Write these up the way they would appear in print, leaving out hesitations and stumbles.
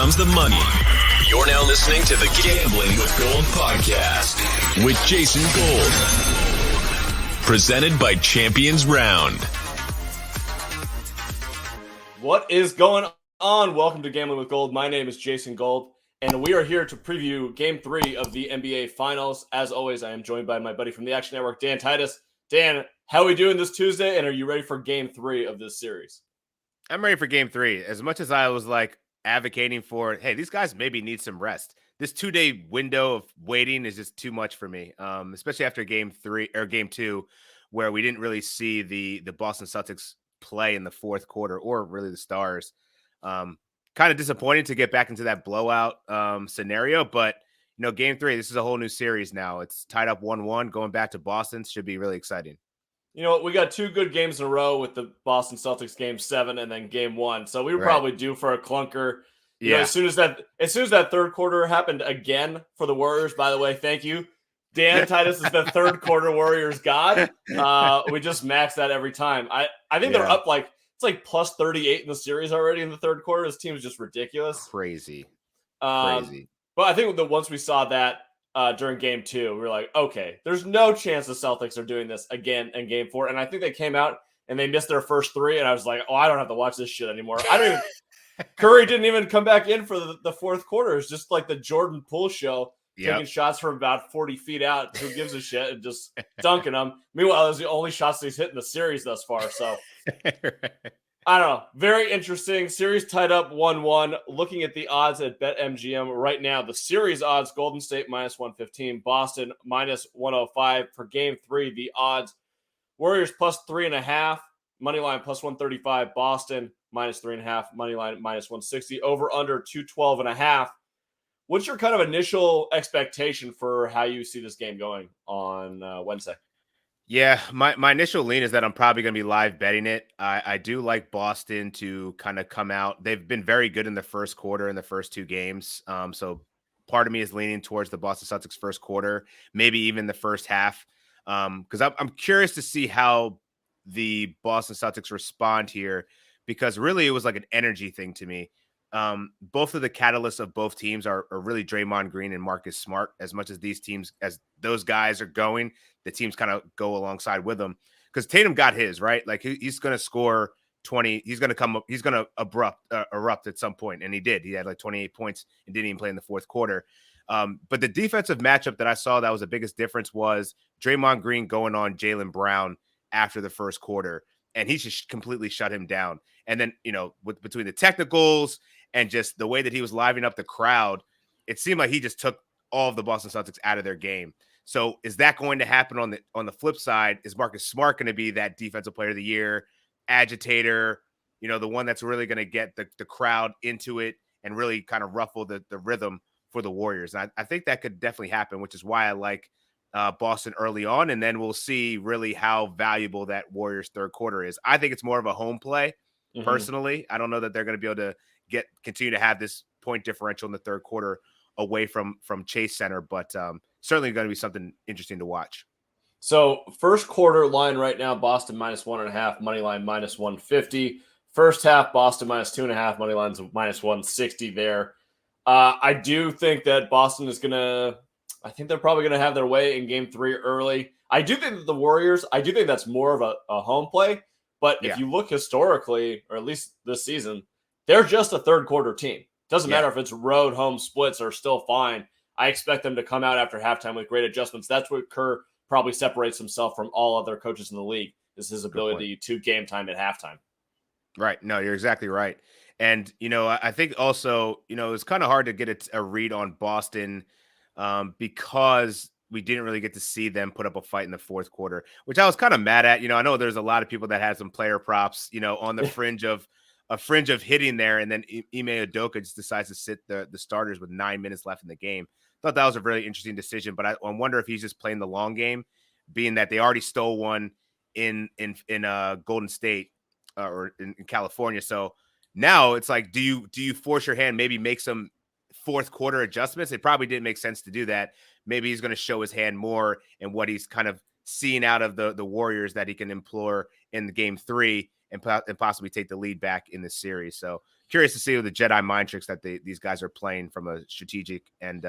comes the money. You're now listening to the Gambling with Gold podcast with Jason Gold. Presented by Champions Round. What is going on? Welcome to Gambling with Gold. My name is Jason Gold, and we are here to preview Game 3 of the NBA Finals. As always, I am joined by my buddy from the Action Network, Dan Titus. Dan, how are we doing this Tuesday, and are you ready for Game 3 of this series? I'm ready for Game 3. As much as I was advocating for, hey, these guys maybe need some rest. This 2-day window of waiting is just too much for me, especially after Game 2, where we didn't really see the Boston Celtics play in the fourth quarter or really the Stars. Kind of disappointed to get back into that blowout scenario, but Game 3, this is a whole new series now. It's tied up 1-1, going back to Boston. Should be really exciting. You know what? We got two good games in a row with the Boston Celtics Game 7 and then Game 1. So we were probably due for a clunker. You know, as soon as that third quarter happened again for the Warriors, by the way, thank you. Dan Titus is the third quarter Warriors god. We just max that every time. I think they're up it's plus 38 in the series already in the third quarter. This team is just ridiculous. Crazy. But I think that once we saw that during Game 2, we were like, okay, there's no chance the Celtics are doing this again in Game 4. And I think they came out and they missed their first three. And I was like, oh, I don't have to watch this shit anymore. Curry didn't even come back in for the fourth quarter. It's just like the Jordan Poole show, taking shots from about 40 feet out. Who gives a shit? And just dunking them. Meanwhile, those are the only shots he's hit in the series thus far. So I don't know. Very interesting. Series tied up 1-1. Looking at the odds at BetMGM right now, the series odds, Golden State minus 115, Boston minus 105. For Game 3, the odds, Warriors plus 3.5, money line plus 135, Boston minus 3.5, money line minus 160, over under 212.5. What's your kind of initial expectation for how you see this game going on Wednesday? Yeah, my initial lean is that I'm probably going to be live betting it. I do like Boston to kind of come out. They've been very good in the first quarter in the first two games. So part of me is leaning towards the Boston Celtics first quarter, maybe even the first half. Because I'm curious to see how the Boston Celtics respond here, because really it was like an energy thing to me. Both of the catalysts of both teams are really Draymond Green and Marcus Smart. As much as these teams, as those guys are going, the teams kind of go alongside with them, because Tatum got his, right? Like he's going to score 20. He's going to erupt at some point. And he did. He had 28 points and didn't even play in the fourth quarter. But the defensive matchup that I saw that was the biggest difference was Draymond Green going on Jaylen Brown after the first quarter. And he just completely shut him down. And then, between the technicals and just the way that he was livening up the crowd, it seemed like he just took all of the Boston Celtics out of their game. So is that going to happen on the flip side? Is Marcus Smart going to be that defensive player of the year, agitator, the one that's really going to get the crowd into it and really kind of ruffle the rhythm for the Warriors? And I think that could definitely happen, which is why I like Boston early on. And then we'll see really how valuable that Warriors third quarter is. I think it's more of a home play. Personally, I don't know that they're going to be able to continue to have this point differential in the third quarter away from Chase Center, but certainly going to be something interesting to watch. So first quarter line right now, Boston minus 1.5, money line minus 150. First half, Boston minus 2.5, money line's minus 160 there. I do think that Boston is I think they're probably going to have their way in Game 3 early. I do think that the Warriors, I do think that's more of a home play. But if you look historically, or at least this season, they're just a third quarter team. Doesn't matter if it's road, home splits are still fine. I expect them to come out after halftime with great adjustments. That's what Kerr probably separates himself from all other coaches in the league, is his ability to game time at halftime. Right. No, you're exactly right. And, I think also, it's kind of hard to get a read on Boston because we didn't really get to see them put up a fight in the fourth quarter, which I was kind of mad at. I know there's a lot of people that had some player props, on the fringe of hitting there. And then Ime Udoka just decides to sit the starters with 9 minutes left in the game. Thought that was a really interesting decision, but I wonder if he's just playing the long game, being that they already stole one in Golden State or in California. So now it's like, do you force your hand, maybe make some fourth quarter adjustments? It probably didn't make sense to do that. Maybe he's going to show his hand more and what he's kind of seeing out of the Warriors that he can employ in the Game 3 and possibly take the lead back in this series. So curious to see the Jedi mind tricks that these guys are playing from a strategic and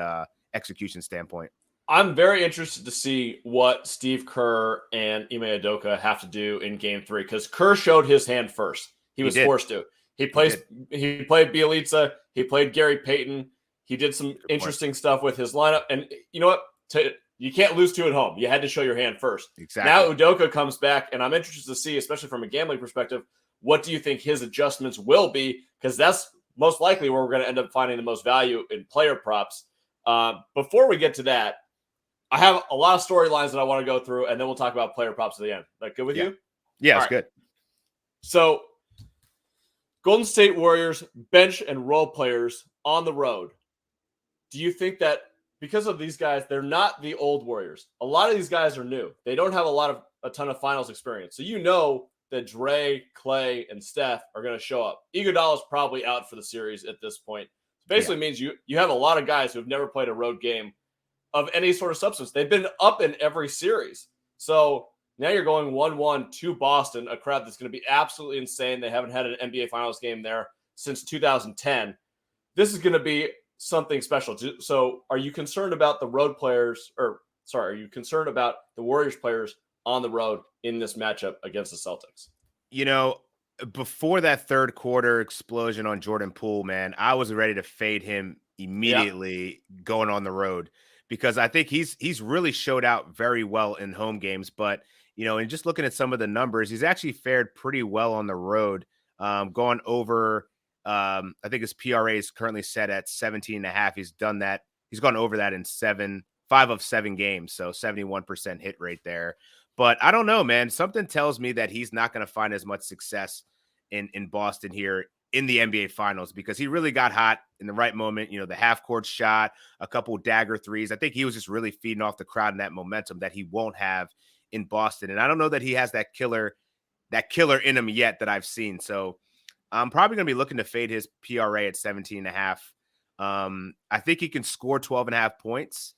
execution standpoint. I'm very interested to see what Steve Kerr and Ime Udoka have to do in Game 3 because Kerr showed his hand first. He was forced to. He played Bielitsa. He played Gary Payton. He did some interesting stuff with his lineup. And you know what? You can't lose 2 at home. You had to show your hand first. Exactly. Now Udoka comes back, and I'm interested to see, especially from a gambling perspective, what do you think his adjustments will be? Because that's most likely where we're going to end up finding the most value in player props. Before we get to that, I have a lot of storylines that I want to go through, and then we'll talk about player props at the end. That good with you? Yeah, it's good. So, Golden State Warriors bench and role players on the road. Do you think that because of these guys, they're not the old Warriors? A lot of these guys are new. They don't have a ton of finals experience. So you know that Dre, Clay, and Steph are going to show up. Iguodala's probably out for the series at this point. It basically means you have a lot of guys who have never played a road game of any sort of substance. They've been up in every series. So now you're going 1-1 to Boston, a crowd that's going to be absolutely insane. They haven't had an NBA Finals game there since 2010. This is going to be something special. So are you concerned about the road players, are you concerned about the Warriors players on the road in this matchup against the Celtics? You know, before that third quarter explosion on Jordan Poole, man, I was ready to fade him immediately going on the road, because I think he's really showed out very well in home games. But, you know, and just looking at some of the numbers, he's actually fared pretty well on the road, going over, I think his PRA is currently set at 17.5. He's done that. He's gone over that in 5 of 7 games. So 71% hit rate there. But I don't know, man. Something tells me that he's not going to find as much success in Boston here in the NBA Finals, because he really got hot in the right moment. You know, the half-court shot, a couple dagger threes. I think he was just really feeding off the crowd and that momentum that he won't have in Boston. And I don't know that he has that killer in him yet that I've seen. So I'm probably going to be looking to fade his PRA at 17.5. I think he can score 12.5 points.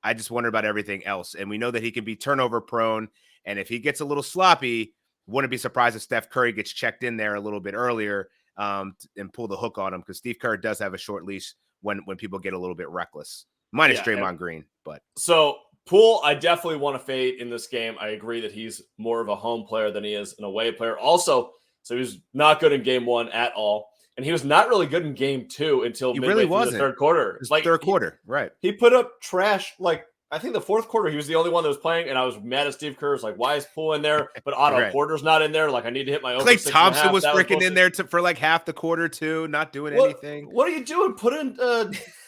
I just wonder about everything else. And we know that he can be turnover prone. And if he gets a little sloppy, wouldn't be surprised if Steph Curry gets checked in there a little bit earlier and pull the hook on him, because Steve Kerr does have a short leash when people get a little bit reckless. Minus Draymond Green. But so Poole, I definitely want to fade in this game. I agree that he's more of a home player than he is an away player. Also, so he was not good in game 1 at all. And he was not really good in game 2 until midway through the third quarter. Third quarter, right. He put up trash. Like, I think the fourth quarter, he was the only one that was playing, and I was mad at Steve Kerr. Was like, why is Poole in there? But Otto Porter's not in there. Like, I need to hit my over. Klay Thompson was freaking in there for like half the quarter, too, not doing anything. What are you doing? Put in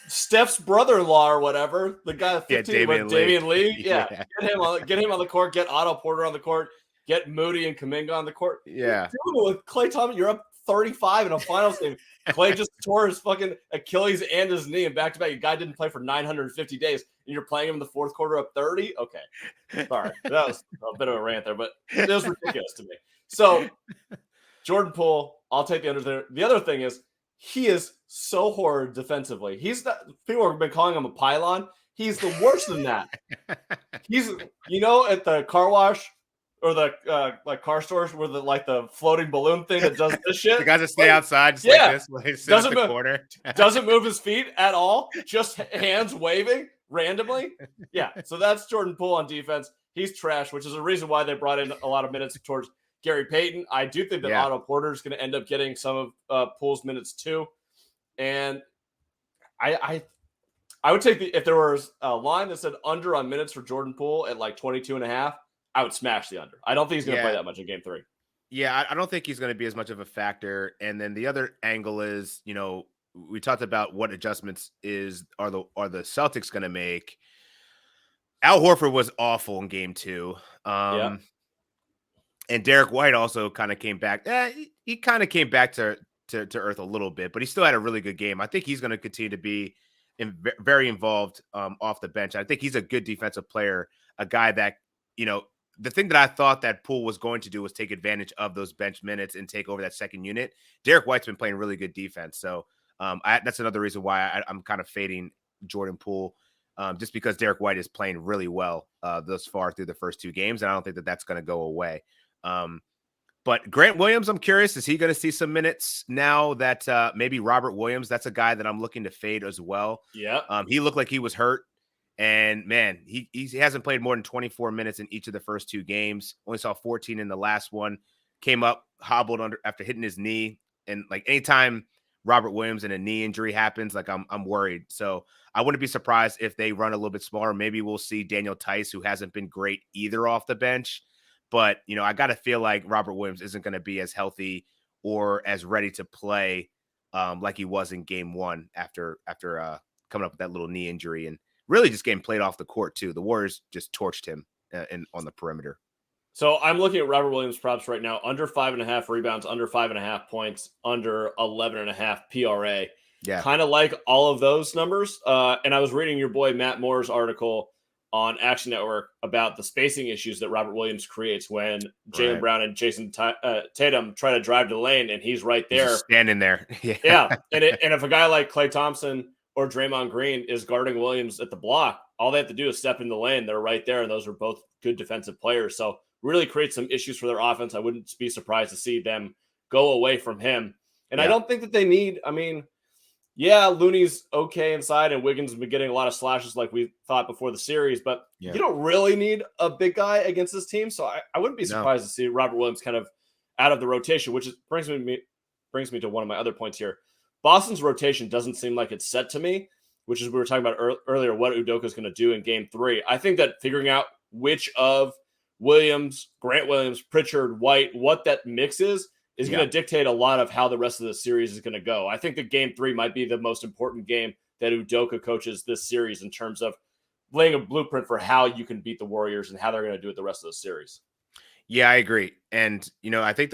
Steph's brother-in-law or whatever. The guy 15 with Damian Lee. Yeah. Get him on the court. Get Otto Porter on the court. Get Moody and Kuminga on the court. Yeah. With Klay Thompson, you're up 35 in a finals game. Klay just tore his fucking Achilles and his knee, and back-to-back. Your guy didn't play for 950 days, and you're playing him in the fourth quarter up 30? Okay. Sorry. That was a bit of a rant there, but it was ridiculous to me. So, Jordan Poole, I'll take the under there. The other thing is, he is so horrid defensively. People have been calling him a pylon. He's the worst than that. He's, at the car wash, or the like car stores where the floating balloon thing that does this shit. The guys that stay outside just like this, like doesn't move, corner. Doesn't move his feet at all, just hands waving randomly. Yeah, so that's Jordan Poole on defense. He's trash, which is a reason why they brought in a lot of minutes towards Gary Payton. I do think that Otto Porter is going to end up getting some of Poole's minutes too. And I would take if there was a line that said under on minutes for Jordan Poole at like 22.5, I would smash the under. I don't think he's going to play that much in game 3. Yeah, I don't think he's going to be as much of a factor. And then the other angle is, we talked about what adjustments are the Celtics going to make. Al Horford was awful in game 2. And Derek White also kind of came back. He kind of came back to earth a little bit, but he still had a really good game. I think he's going to continue to be very involved off the bench. I think he's a good defensive player, a guy that, the thing that I thought that Poole was going to do was take advantage of those bench minutes and take over that second unit. Derek White's been playing really good defense. So that's another reason why I'm kind of fading Jordan Poole, just because Derek White is playing really well thus far through the first 2 games. And I don't think that that's going to go away. But Grant Williams, I'm curious, is he going to see some minutes now that maybe Robert Williams, that's a guy that I'm looking to fade as well. Yeah. He looked like he was hurt. And man, he hasn't played more than 24 minutes in each of the first 2 games. Only saw 14 in the last one. Came up, hobbled under after hitting his knee. And like anytime Robert Williams and a knee injury happens, like I'm worried. So I wouldn't be surprised if they run a little bit smaller. Maybe we'll see Daniel Tice, who hasn't been great either off the bench. But I got to feel like Robert Williams isn't going to be as healthy or as ready to play like he was in game 1 after coming up with that little knee injury and really just getting played off the court too. The Warriors just torched him on the perimeter. So I'm looking at Robert Williams props right now, under 5.5 rebounds, under 5.5 points, under 11.5 PRA. Yeah. Kind of like all of those numbers. And I was reading your boy Matt Moore's article on Action Network about the spacing issues that Robert Williams creates when Jaylen Brown and Jason Tatum try to drive to the lane, and he's right there. He's standing there. Yeah. And if a guy like Klay Thompson or Draymond Green is guarding Williams at the block, all they have to do is step in the lane. They're right there, and those are both good defensive players. So really creates some issues for their offense. I wouldn't be surprised to see them go away from him. And I don't think that they need, Looney's okay inside, and Wiggins has been getting a lot of slashes like we thought before the series, but you don't really need a big guy against this team. So I wouldn't be surprised to see Robert Williams kind of out of the rotation, which brings me to one of my other points here. Boston's rotation doesn't seem like it's set to me, which is we were talking about earlier, what Udoka is going to do in game 3. I think that figuring out which of Williams, Grant Williams, Pritchard, White, what that mix is going to dictate a lot of how the rest of the series is going to go. I think that game 3 might be the most important game that Udoka coaches this series in terms of laying a blueprint for how you can beat the Warriors and how they're going to do it the rest of the series. Yeah, I agree. And, I think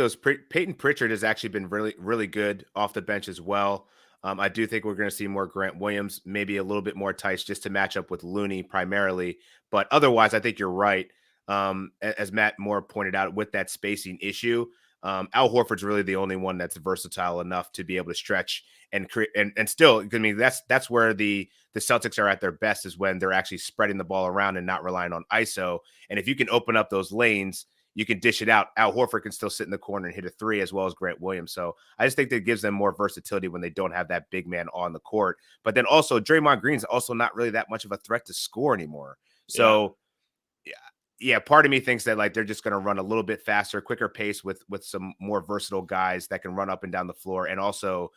Peyton Pritchard has actually been really, really good off the bench as well. I do think we're going to see more Grant Williams, maybe a little bit more Tice just to match up with Looney primarily. But otherwise, I think you're right. As Matt Moore pointed out with that spacing issue, Al Horford's really the only one that's versatile enough to be able to stretch and create and still, that's where the Celtics are at their best, is when they're actually spreading the ball around and not relying on ISO. And if you can open up those lanes, you can dish it out. Al Horford can still sit in the corner and hit a 3, as well as Grant Williams. So I just think that gives them more versatility when they don't have that big man on the court. But then also Draymond Green's also not really that much of a threat to score anymore. So yeah, part of me thinks that like they're just going to run a little bit faster, quicker pace with some more versatile guys that can run up and down the floor and also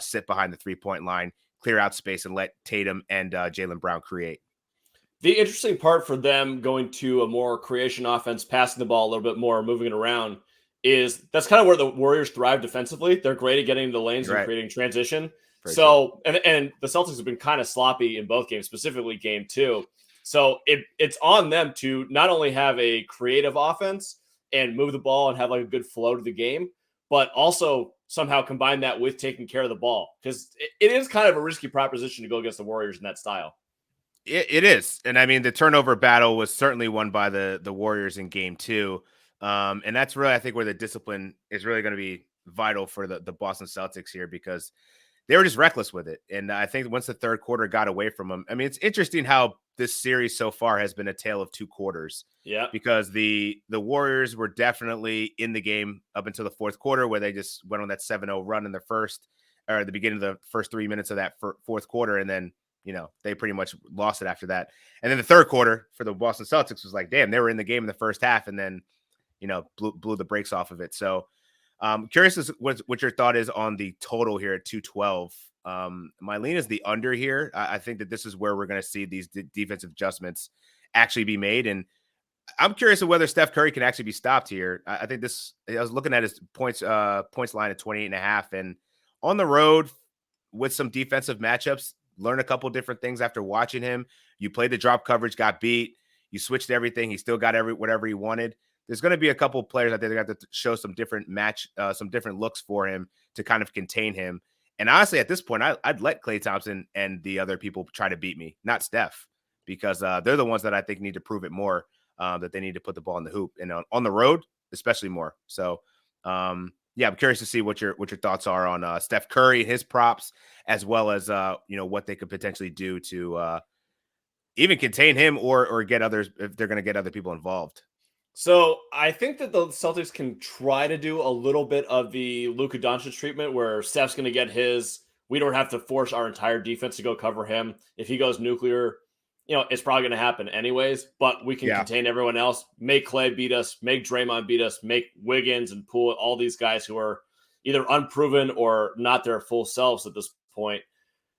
sit behind the 3-point line, clear out space, and let Tatum and Jaylen Brown create. The interesting part for them going to a more creation offense, passing the ball a little bit more, moving it around, is that's kind of where the Warriors thrive defensively. They're great at getting into the lanes and creating transition. And the Celtics have been kind of sloppy in both games, specifically game 2. So it's on them to not only have a creative offense and move the ball and have like a good flow to the game, but also somehow combine that with taking care of the ball, because it is kind of a risky proposition to go against the Warriors in that style. It is. And I mean, the turnover battle was certainly won by the Warriors in game 2. And that's really, I think, where the discipline is really going to be vital for the Boston Celtics here, because they were just reckless with it. And I think once the third quarter got away from them, I mean, it's interesting how this series so far has been a tale of 2 quarters. Yeah. Because the Warriors were definitely in the game up until the fourth quarter, where they just went on that 7-0 run in the the beginning of the first 3 minutes of that fourth quarter. And then, they pretty much lost it after that. And then the third quarter for the Boston Celtics was like, damn, they were in the game in the first half and then, blew the brakes off of it. So curious as what your thought is on the total here at 212. My lean is the under here. I think that this is where we're going to see these defensive adjustments actually be made. And I'm curious of whether Steph Curry can actually be stopped here. I think I was looking at his points line at 28.5, and on the road with some defensive matchups, learn a couple different things after watching him. You played the drop coverage, got beat. You switched everything. He still got whatever he wanted. There's going to be a couple of players I think they got to show some different some different looks for him to kind of contain him. And honestly, at this point, I'd let Klay Thompson and the other people try to beat me, not Steph, because they're the ones that I think need to prove it more, that they need to put the ball in the hoop, and on the road, especially more. So, yeah, I'm curious to see what your thoughts are on Steph Curry, his props, as well as what they could potentially do to even contain him or get others, if they're going to get other people involved. So I think that the Celtics can try to do a little bit of the Luka Doncic treatment where Steph's going to get his. We don't have to force our entire defense to go cover him. If he goes nuclear, it's probably going to happen anyways, but we can Yeah. contain everyone else, make Clay beat us, make Draymond beat us, make Wiggins and Poole, all these guys who are either unproven or not their full selves at this point.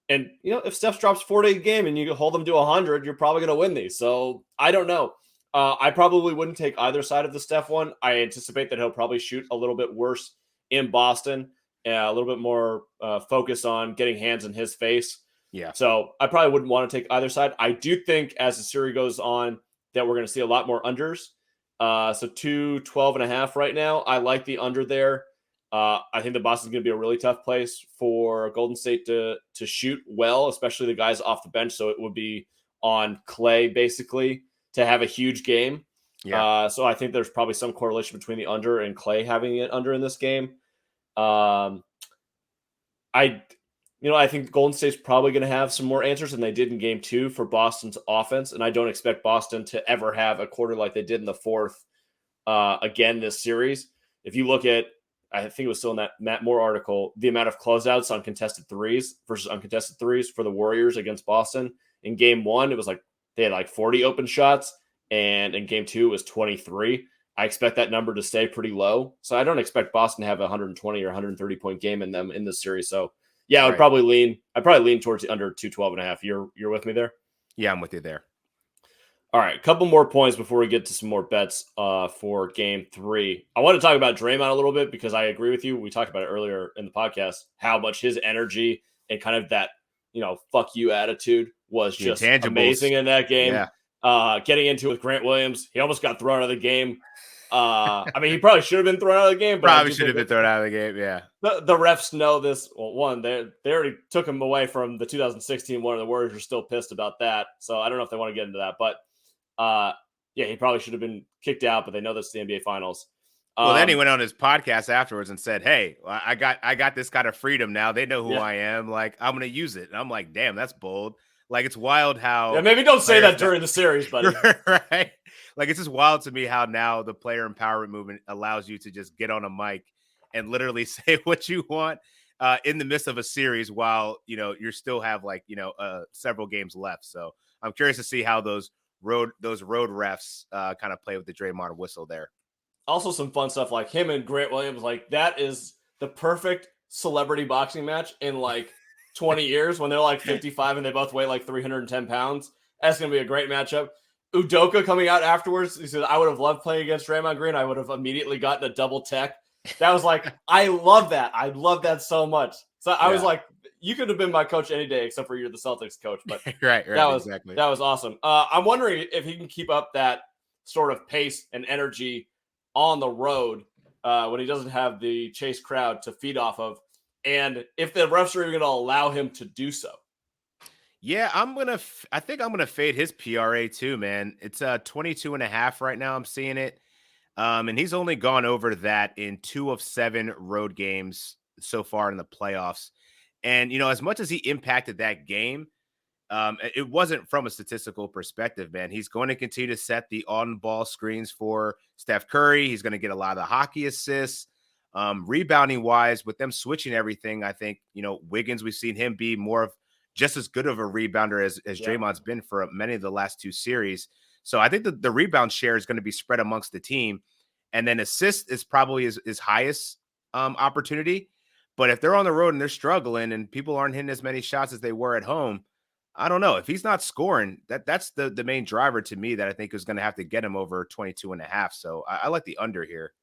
And, if Steph drops 40 a game and you hold them to 100, you're probably going to win these. So I don't know. I probably wouldn't take either side of the Steph one. I anticipate that he'll probably shoot a little bit worse in Boston, a little bit more focus on getting hands in his face. Yeah. So I probably wouldn't want to take either side. I do think as the series goes on that we're going to see a lot more unders. So 212.5 right now. I like the under there. I think the Boston's going to be a really tough place for Golden State to shoot well, especially the guys off the bench. So it would be on Clay basically to have a huge game. Yeah. So I think there's probably some correlation between the under and Clay having it under in this game. I think Golden State's probably going to have some more answers than they did in game 2 for Boston's offense. And I don't expect Boston to ever have a quarter like they did in the fourth again this series. If you look at, I think it was still in that Matt Moore article, the amount of closeouts on contested threes versus uncontested threes for the Warriors against Boston. In game 1, it was like they had like 40 open shots. And in game 2, it was 23. I expect that number to stay pretty low. So I don't expect Boston to have a 120 or 130 point game in them in this series. So yeah, I'd probably lean towards the under 212.5. You're with me there? Yeah, I'm with you there. All right, a couple more points before we get to some more bets for game 3. I want to talk about Draymond a little bit because I agree with you. We talked about it earlier in the podcast, how much his energy and kind of that, fuck you attitude was just amazing in that game. Yeah. Getting into it with Grant Williams, he almost got thrown out of the game. He probably should have been thrown out of the game. But probably should have been thrown out of the game, yeah. The refs know this. Well, one, they already took him away from the 2016 one, and the Warriors are still pissed about that. So I don't know if they want to get into that. But, he probably should have been kicked out, but they know this is the NBA Finals. Well, then he went on his podcast afterwards and said, hey, I got this kind of freedom now. They know who I am. Like, I'm going to use it. And I'm like, damn, that's bold. Like, it's wild how... Yeah, maybe don't say that during the series, buddy. Right? Like, it's just wild to me how now the player empowerment movement allows you to just get on a mic and literally say what you want in the midst of a series while, you still have, several games left. So I'm curious to see how those road refs kind of play with the Draymond whistle there. Also some fun stuff like him and Grant Williams. Like, that is the perfect celebrity boxing match in, 20 years when they're like 55 and they both weigh like 310 pounds. That's going to be a great matchup. Udoka coming out afterwards, he said, I would have loved playing against Draymond Green. I would have immediately gotten a double tech. That was like, I love that. I love that so much. So I was like, you could have been my coach any day except for you're the Celtics coach. But right, that was exactly. That was awesome. I'm wondering if he can keep up that sort of pace and energy on the road when he doesn't have the Chase crowd to feed off of. And if the refs are even going to allow him to do so. Yeah, I think I'm going to fade his PRA too, man. It's 22.5 right now. I'm seeing it. And he's only gone over that in 2 of 7 road games so far in the playoffs. And, as much as he impacted that game, it wasn't from a statistical perspective, man. He's going to continue to set the on-ball screens for Steph Curry. He's going to get a lot of the hockey assists. Rebounding wise, with them switching everything, I think, Wiggins, we've seen him be more of just as good of a rebounder as Draymond's been for many of the last 2 series. So I think the rebound share is going to be spread amongst the team. And then assist is probably his highest opportunity. But if they're on the road and they're struggling and people aren't hitting as many shots as they were at home, I don't know. If he's not scoring, that's the main driver to me that I think is going to have to get him over 22.5. So I like the under here.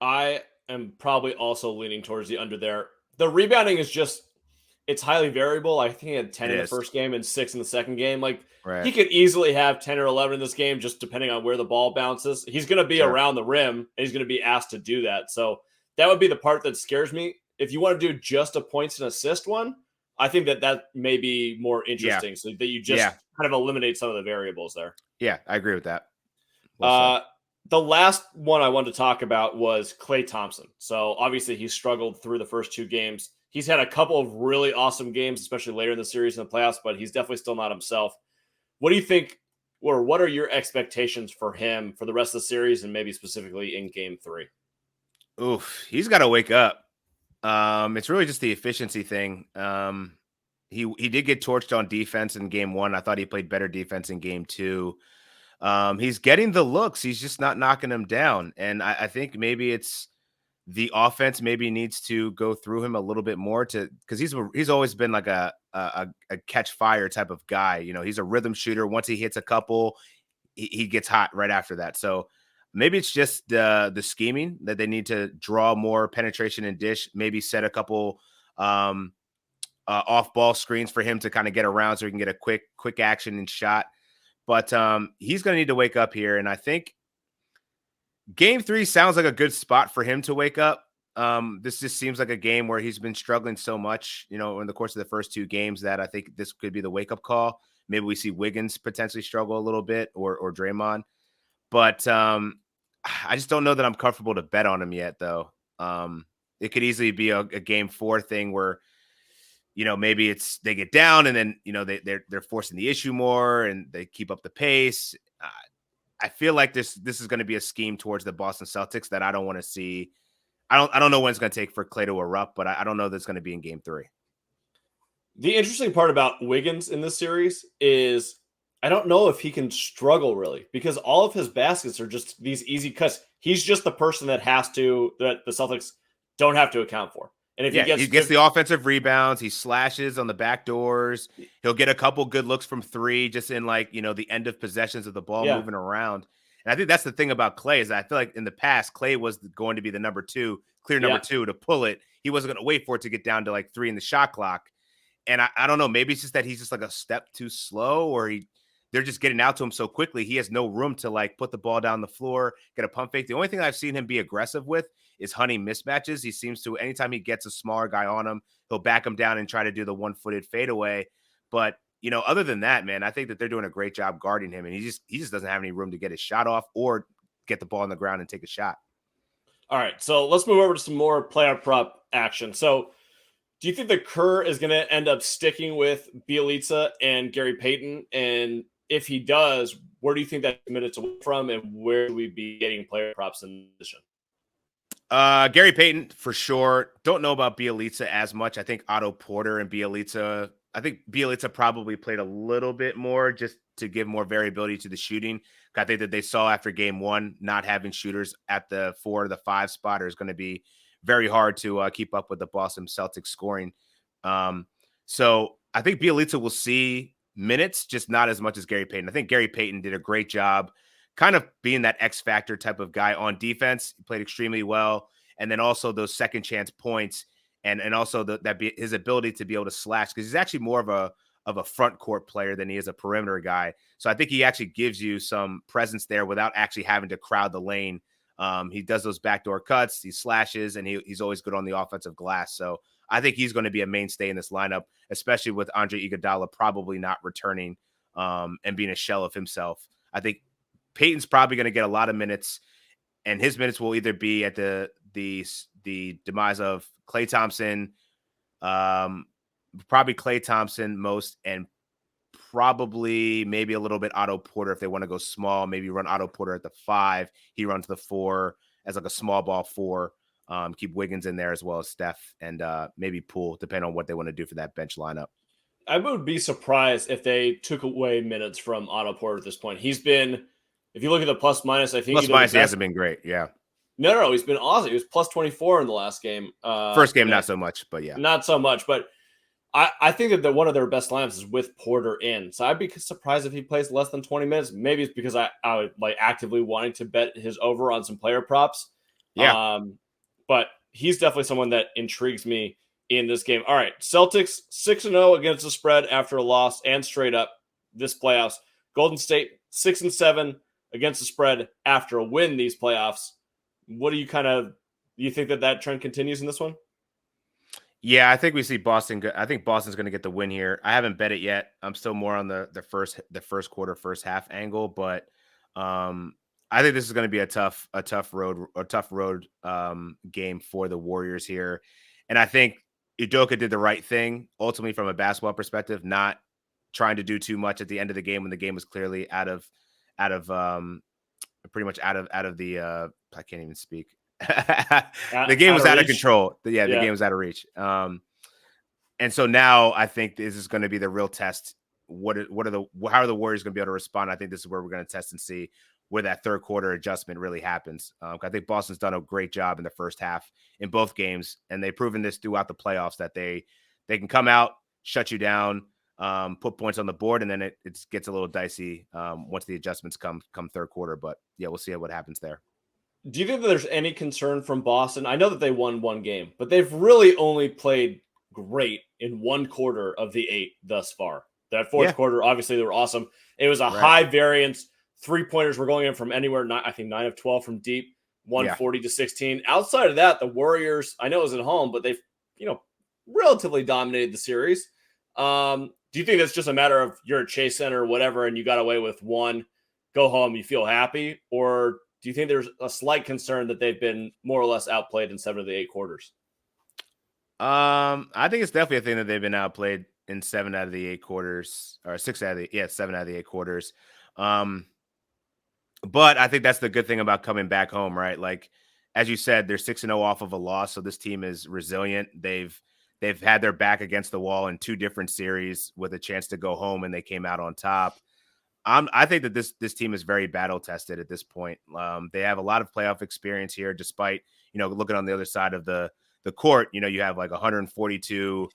I am probably also leaning towards the under there. The rebounding is it's highly variable. I think he had 10 in the first game and 6 in the second game. He could easily have 10 or 11 in this game, just depending on where the ball bounces. He's going to be around the rim, and he's going to be asked to do that. So that would be the part that scares me. If you want to do just a points and assist one, I think that may be more interesting. So that you just kind of eliminate some of the variables there. Yeah, I agree with that. The last one I wanted to talk about was Klay Thompson. So obviously he struggled through the first 2 games. He's had a couple of really awesome games, especially later in the series in the playoffs, but he's definitely still not himself. What do you think or what are your expectations for him for the rest of the series and maybe specifically in game 3? Oof, he's got to wake up. It's really just the efficiency thing. He did get torched on defense in game 1. I thought he played better defense in game 2. He's getting the looks. He's just not knocking them down. And I think maybe it's the offense maybe needs to go through him a little bit more because he's always been like a catch fire type of guy. You know, he's a rhythm shooter. Once he hits a couple, he gets hot right after that. So maybe it's just the scheming that they need to draw more penetration and dish, maybe set a couple off ball screens for him to kind of get around so he can get a quick action and shot. But he's going to need to wake up here. And I think game 3 sounds like a good spot for him to wake up. This just seems like a game where he's been struggling so much, you know, in the course of the first 2 games that I think this could be the wake up call. Maybe we see Wiggins potentially struggle a little bit or Draymond. But I just don't know that I'm comfortable to bet on him yet, though. It could easily be a game 4 thing where, you know, maybe it's they get down and then, you know, they're forcing the issue more and they keep up the pace. I feel like this is going to be a scheme towards the Boston Celtics that I don't want to see. I don't know when it's going to take for Klay to erupt, but I don't know that it's going to be in game 3. The interesting part about Wiggins in this series is I don't know if he can struggle really because all of his baskets are just these easy cuts. He's just the person that the Celtics don't have to account for. And if he gets the offensive rebounds, he slashes on the back doors. He'll get a couple good looks from 3 just in like, you know, the end of possessions of the ball moving around. And I think that's the thing about Klay is I feel like in the past, Klay was going to be the number 2, clear number 2 to pull it. He wasn't going to wait for it to get down to like 3 in the shot clock. And I don't know, maybe it's just that he's just like a step too slow or they're just getting out to him so quickly. He has no room to like put the ball down the floor, get a pump fake. The only thing I've seen him be aggressive with is hunting mismatches. He seems to, anytime he gets a smaller guy on him, he'll back him down and try to do the one-footed fadeaway. But, you know, other than that, man, I think that they're doing a great job guarding him. And he just doesn't have any room to get his shot off or get the ball on the ground and take a shot. All right, so let's move over to some more playoff prop action. So do you think that Kerr is going to end up sticking with Bjelica and Gary Payton? And if he does, where do you think that minutes away from and where do we be getting player props in addition? Gary Payton for sure. Don't know about Bjelica as much. I think Otto Porter and Bjelica. I think Bjelica probably played a little bit more just to give more variability to the shooting. I think that they saw after game 1 not having shooters at the 4 or the 5 spot is going to be very hard to keep up with the Boston Celtics scoring. So I think Bjelica will see minutes, just not as much as Gary Payton. I think Gary Payton did a great job kind of being that X factor type of guy on defense. He played extremely well. And then also those second chance points and also his ability to be able to slash because he's actually more of a front court player than he is a perimeter guy. So I think he actually gives you some presence there without actually having to crowd the lane. He does those backdoor cuts, he slashes, and he's always good on the offensive glass. So I think he's going to be a mainstay in this lineup, especially with Andre Iguodala probably not returning and being a shell of himself. I think Peyton's probably going to get a lot of minutes, and his minutes will either be at the demise of Klay Thompson, probably Klay Thompson most, and probably maybe a little bit Otto Porter if they want to go small. Maybe run Otto Porter at the 5. He runs the 4 as like a small ball 4. Keep Wiggins in there as well as Steph and maybe Poole, depending on what they want to do for that bench lineup. I would be surprised if they took away minutes from Otto Porter at this point. He's been, if you look at the plus minus, I think plus minus he hasn't been great. Yeah. No, he's been awesome. He was plus 24 in the last game. First game, not so much, but yeah. Not so much, but I think that one of their best lineups is with Porter in. So I'd be surprised if he plays less than 20 minutes. Maybe it's because I would like actively wanting to bet his over on some player props. Yeah. But he's definitely someone that intrigues me in this game. All right. Celtics 6-0 against the spread after a loss and straight up this playoffs. Golden State 6-7 against the spread after a win these playoffs. What do you think that trend continues in this one? Yeah, I think we see Boston. I think Boston's going to get the win here. I haven't bet it yet. I'm still more on the first quarter, first half angle, but I think this is going to be a tough road game for the Warriors here. And I think Udoka did the right thing ultimately from a basketball perspective, not trying to do too much at the end of the game when the game was clearly out of pretty much out of the I can't even speak. The game was out of control. The game was out of reach. And so now I think this is going to be the real test. How are the Warriors going to be able to respond? I think this is where we're going to test and see where that third quarter adjustment really happens. I think Boston's done a great job in the first half in both games, and they've proven this throughout the playoffs that they can come out, shut you down, put points on the board, and then it gets a little dicey once the adjustments come third quarter. But yeah, we'll see what happens there. Do you think that there's any concern from Boston? I know that they won one game, but they've really only played great in one quarter of the 8 thus far. That fourth quarter, obviously, they were awesome. It was a high variance. 3-pointers were going in from anywhere, I think 9 of 12 from deep, 140 to 16. Outside of that, the Warriors, I know it was at home, but they've, relatively dominated the series. Do you think it's just a matter of you're at Chase Center or whatever, and you got away with one, go home, you feel happy? Or do you think there's a slight concern that they've been more or less outplayed in 7 of the 8 quarters? I think it's definitely a thing that they've been outplayed in 7 out of the 8 quarters, or 7 out of the 8 quarters. But I think that's the good thing about coming back home, right? Like, as you said, they're 6-0 off of a loss, so this team is resilient. They've had their back against the wall in 2 different series with a chance to go home, and they came out on top. I think that this team is very battle tested at this point. They have a lot of playoff experience here, despite looking on the other side of the court. You have like 142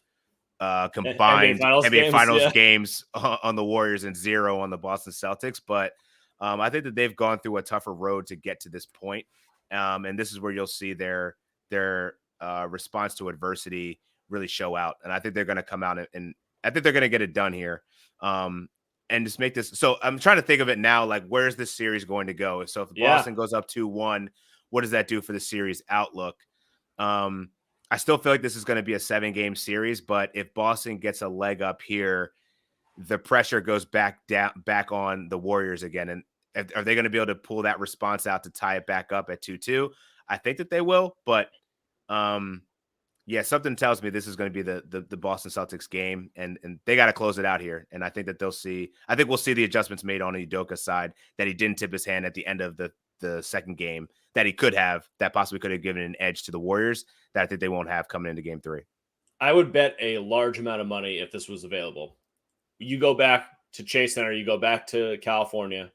combined NBA Finals games on the Warriors and 0 on the Boston Celtics, but I think that they've gone through a tougher road to get to this point, and this is where you'll see their response to adversity really show out. And I think they're going to come out and I think they're going to get it done here, and just make this. So I'm trying to think of it now, like, where's this series going to go? So if Boston goes up 2-1, what does that do for the series outlook? I still feel like this is going to be a 7-game series, but if Boston gets a leg up here, the pressure goes back on the Warriors again. And are they going to be able to pull that response out to tie it back up at 2-2? I think that they will, but something tells me this is going to be the Boston Celtics game, and they got to close it out here. And I think that we'll see the adjustments made on Udoka's side, that he didn't tip his hand at the end of the second game, that he could have, that possibly could have given an edge to the Warriors, that I think they won't have coming into game 3. I would bet a large amount of money if this was available. You go back to Chase Center, you go back to California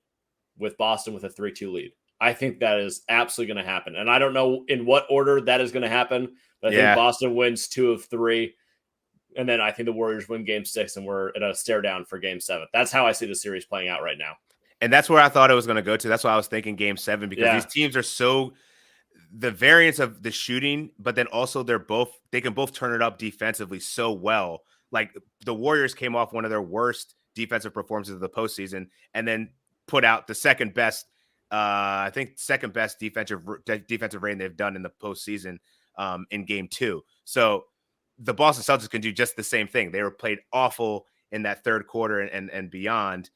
with Boston with a 3-2 lead. I think that is absolutely going to happen. And I don't know in what order that is going to happen, but I think Boston wins 2 of 3. And then I think the Warriors win game 6, and we're at a stare down for game 7. That's how I see the series playing out right now. And that's where I thought it was going to go to. That's why I was thinking game 7, because these teams are so the variance of the shooting, but then also they can both turn it up defensively so well. Like, the Warriors came off one of their worst defensive performances of the postseason, and then put out the second best defensive rating they've done in the postseason in game 2. So the Boston Celtics can do just the same thing. They were played awful in that third quarter and beyond.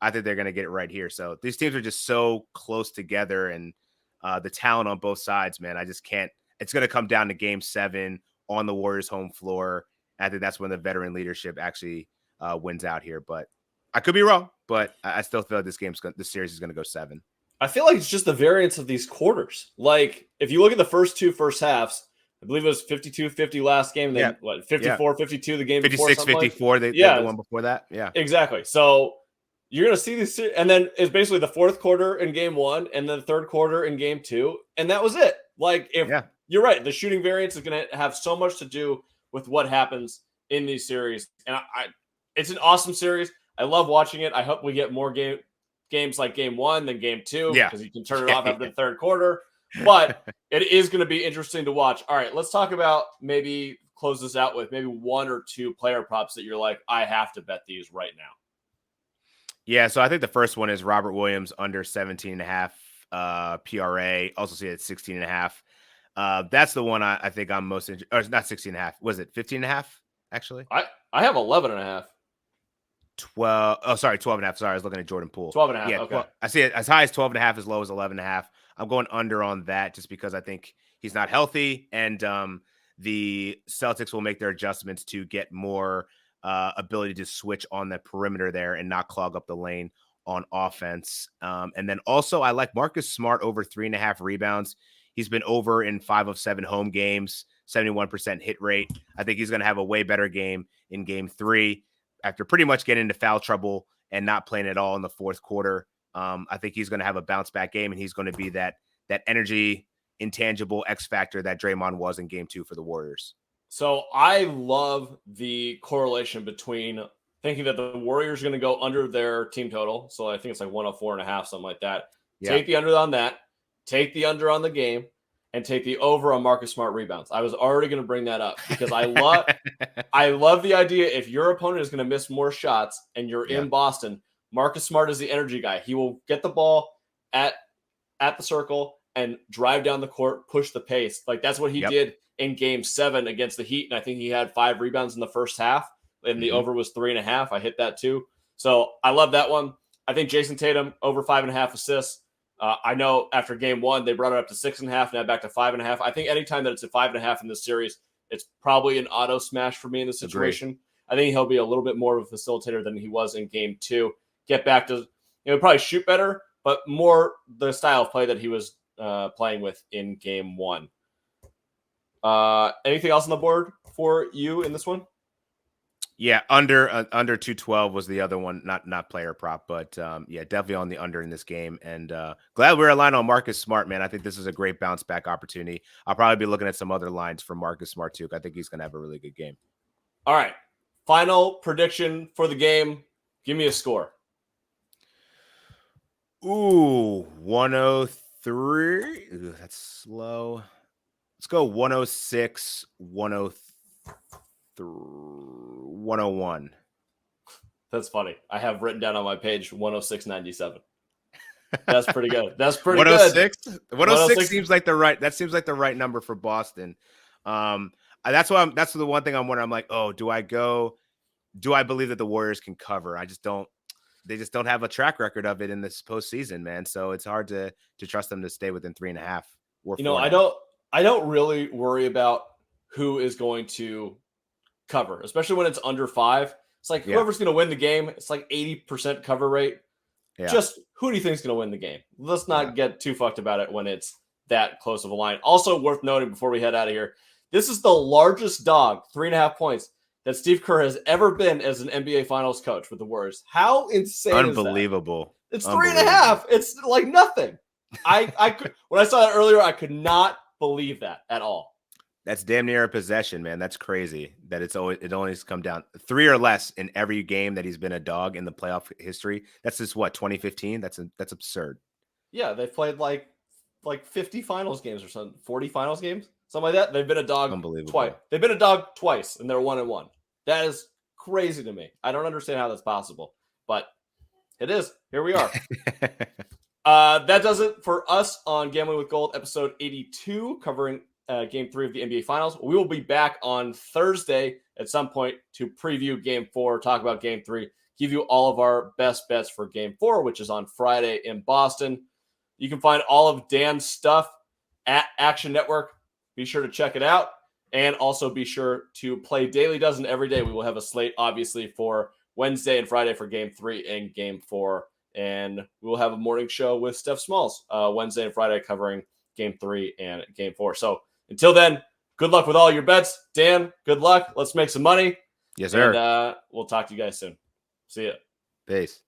I think they're going to get it right here. So these teams are just so close together, and the talent on both sides, man, I just can't. It's going to come down to game 7 on the Warriors' home floor. I think that's when the veteran leadership actually wins out here. But I could be wrong, but I still feel like this series is going to go 7. I feel like it's just the variance of these quarters. Like, if you look at the first 2 first halves, I believe it was 52-50 last game. Then 54-52 the game before. 56-54 the one before that. Yeah, exactly. So you're going to see this, and then it's basically the fourth quarter in game 1, and then the third quarter in game 2, and that was it. Like, you're right, the shooting variance is going to have so much to do with what happens in these series, and it's an awesome series. I love watching it. I hope we get more games like game 1 than game 2, because you can turn it off after the third quarter. But it is going to be interesting to watch. All right, let's talk about, maybe close this out with maybe 1 or 2 player props that you're like, I have to bet these right now. Yeah, so I think the first one is Robert Williams under 17.5 PRA. Also see it at 16.5. That's the one I think I'm most interested. Or it's not 16.5. Was it 15.5? Actually, I have 11.5. 12. Oh, sorry, 12.5. Sorry, I was looking at Jordan Poole. 12.5. Yeah, okay. I see it as high as 12.5, as low as 11.5. I'm going under on that just because I think he's not healthy, and the Celtics will make their adjustments to get more ability to switch on the perimeter there and not clog up the lane on offense. And then also I like Marcus Smart over 3.5 rebounds. He's been over in 5 of 7 home games, 71% hit rate. I think he's going to have a way better game in game 3 after pretty much getting into foul trouble and not playing at all in the fourth quarter. I think he's going to have a bounce back game, and he's going to be that energy, intangible X factor that Draymond was in game 2 for the Warriors. So I love the correlation between thinking that the Warriors are going to go under their team total. So I think it's like 104.5, something like that. Yeah. Take the under on that, take the under on the game, and take the over on Marcus Smart rebounds. I was already going to bring that up because I love the idea if your opponent is going to miss more shots and you're in Boston, Marcus Smart is the energy guy. He will get the ball at the circle and drive down the court, push the pace. Like that's what he did in game 7 against the Heat. And I think he had 5 rebounds in the first half and the over was 3.5. I hit that too. So I love that one. I think Jason Tatum over 5.5 assists. I know after game 1, they brought it up to 6.5, now back to 5.5. I think anytime that it's at 5.5 in this series, it's probably an auto smash for me in this situation. Agreed. I think he'll be a little bit more of a facilitator than he was in game 2. Get back to, probably shoot better, but more the style of play that he was playing with in game 1. Anything else on the board for you in this one? Yeah, under 212 was the other one, not player prop, but definitely on the under in this game. And glad we're aligned on Marcus Smart, man. I think this is a great bounce back opportunity. I'll probably be looking at some other lines for Marcus Smart too. I think he's going to have a really good game. All right, final prediction for the game. Give me a score. Ooh, 103. Ooh, that's slow. Let's go 106, 101. That's funny. I have written down on my page 106.97. That's pretty good. That's pretty 106? Good. 106 seems like the right number for Boston. That's the one thing I'm wondering. I'm like, do I believe that the Warriors can cover? They just don't have a track record of it in this postseason, man. So it's hard to trust them to stay within 3.5 or 4.5. I don't really worry about who is going to cover, especially when it's under 5. It's like whoever's going to win the game, it's like 80% cover rate. Yeah. Just who do you think is going to win the game? Let's not get too fucked about it when it's that close of a line. Also worth noting before we head out of here, this is the largest dog, 3.5 points, that Steve Kerr has ever been as an NBA Finals coach with the Warriors. How insane Unbelievable. Is that? It's 3.5. It's like nothing. I could, when I saw that earlier, I could not believe that at all. That's damn near a possession, man. That's crazy that it always come down 3 or less in every game that he's been a dog in the playoff history. That's just 2015. That's absurd. Yeah, they've played like 50 finals games or something, 40 finals games, something like that. They've been a dog twice. They've been a dog twice, and they're 1-1. That is crazy to me. I don't understand how that's possible, but it is. Here we are. That does it for us on Gambling with Gold, episode 82, covering Game 3 of the NBA Finals. We will be back on Thursday at some point to preview Game 4, talk about Game 3, give you all of our best bets for Game 4, which is on Friday in Boston. You can find all of Dan's stuff at Action Network. Be sure to check it out. And also be sure to play Daily Dozen every day. We will have a slate, obviously, for Wednesday and Friday for Game 3 and Game 4. And we will have a morning show with Steph Smalls Wednesday and Friday covering Game 3 and Game 4. So until then, good luck with all your bets. Dan, good luck. Let's make some money. Yes, sir. And we'll talk to you guys soon. See ya. Peace.